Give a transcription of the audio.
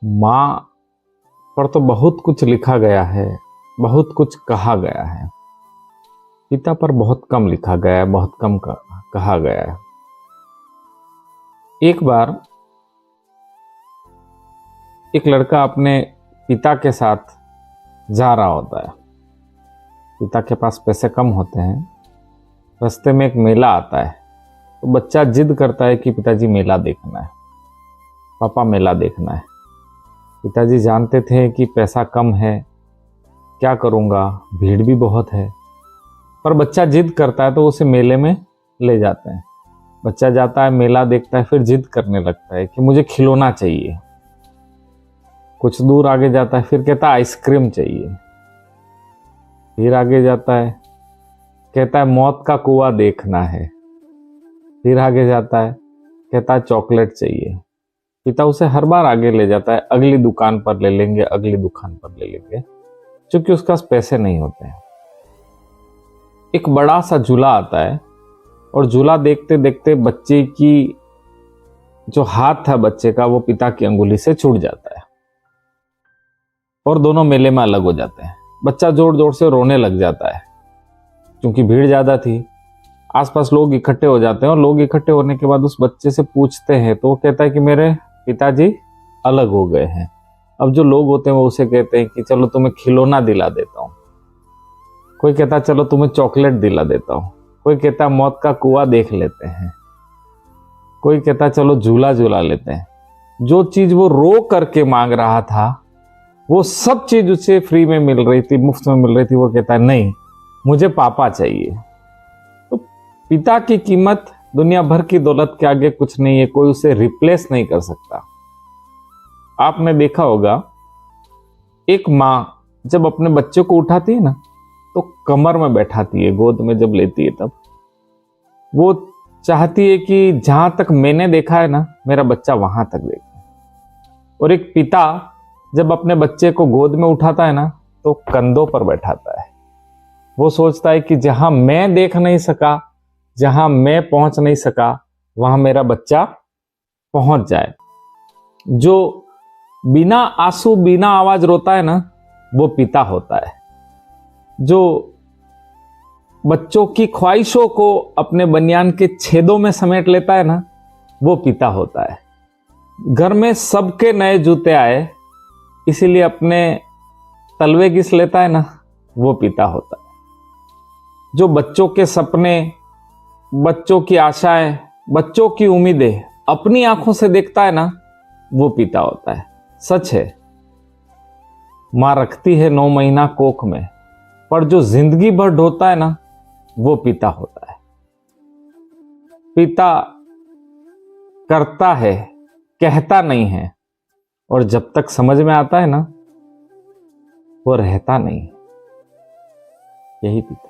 माँ पर तो बहुत कुछ लिखा गया है, बहुत कुछ कहा गया है। पिता पर बहुत कम लिखा गया है, बहुत कम कहा गया है। एक बार एक लड़का अपने पिता के साथ जा रहा होता है। पिता के पास पैसे कम होते हैं। रास्ते में एक मेला आता है, तो बच्चा जिद करता है कि पिताजी मेला देखना है, पापा मेला देखना है। पिताजी जानते थे कि पैसा कम है, क्या करूँगा, भीड़ भी बहुत है, पर बच्चा जिद करता है तो उसे मेले में ले जाते हैं। बच्चा जाता है, मेला देखता है, फिर जिद करने लगता है कि मुझे खिलौना चाहिए। कुछ दूर आगे जाता है, फिर कहता है आइसक्रीम चाहिए। फिर आगे जाता है, कहता है मौत का कुआं देखना है। फिर आगे जाता है, कहता है चॉकलेट चाहिए। पिता उसे हर बार आगे ले जाता है, अगली दुकान पर ले लेंगे, अगली दुकान पर ले लेंगे, क्योंकि उसके पास पैसे नहीं होते हैं। एक बड़ा सा झूला आता है और झूला देखते देखते बच्चे की जो हाथ था बच्चे का, वो पिता की अंगुली से छूट जाता है और दोनों मेले में अलग हो जाते हैं। बच्चा जोर जोर से रोने लग जाता है, क्योंकि भीड़ ज्यादा थी। आसपास लोग इकट्ठे हो जाते हैं और लोग इकट्ठे होने के बाद उस बच्चे से पूछते हैं, तो वो कहता है कि मेरे पिताजी अलग हो गए हैं। अब जो लोग होते हैं वो उसे कहते हैं कि चलो तुम्हें खिलौना दिला देता हूं। कोई कहता है चलो तुम्हें चॉकलेट दिला देता हूं। कोई कहता है मौत का कुआं देख लेते हैं। कोई कहता है चलो झूला झूला लेते हैं। जो चीज वो रो करके मांग रहा था, वो सब चीज उसे फ्री में मिल रही थी, मुफ्त में मिल रही थी। वो कहता है नहीं, मुझे पापा चाहिए। तो पिता की कीमत दुनिया भर की दौलत के आगे कुछ नहीं है, कोई उसे रिप्लेस नहीं कर सकता। आपने देखा होगा, एक माँ जब अपने बच्चे को उठाती है ना, तो कमर में बैठाती है, गोद में जब लेती है तब वो चाहती है कि जहां तक मैंने देखा है ना, मेरा बच्चा वहां तक देखे। और एक पिता जब अपने बच्चे को गोद में उठाता है ना, तो कंधों पर बैठाता है। वो सोचता है कि जहां मैं देख नहीं सका, जहां मैं पहुंच नहीं सका, वहां मेरा बच्चा पहुंच जाए। जो बिना आंसू बिना आवाज रोता है ना, वो पिता होता है। जो बच्चों की ख्वाहिशों को अपने बनियान के छेदों में समेट लेता है ना, वो पिता होता है। घर में सबके नए जूते आए, इसीलिए अपने तलवे घिस लेता है ना, वो पिता होता है। जो बच्चों के सपने, बच्चों की आशाएं, बच्चों की उम्मीदें अपनी आंखों से देखता है ना, वो पिता होता है। सच है, मां रखती है 9 महीना कोख में, पर जो जिंदगी भर ढोता है ना, वो पिता होता है। पिता करता है, कहता नहीं है, और जब तक समझ में आता है ना, वो रहता नहीं। यही पिता।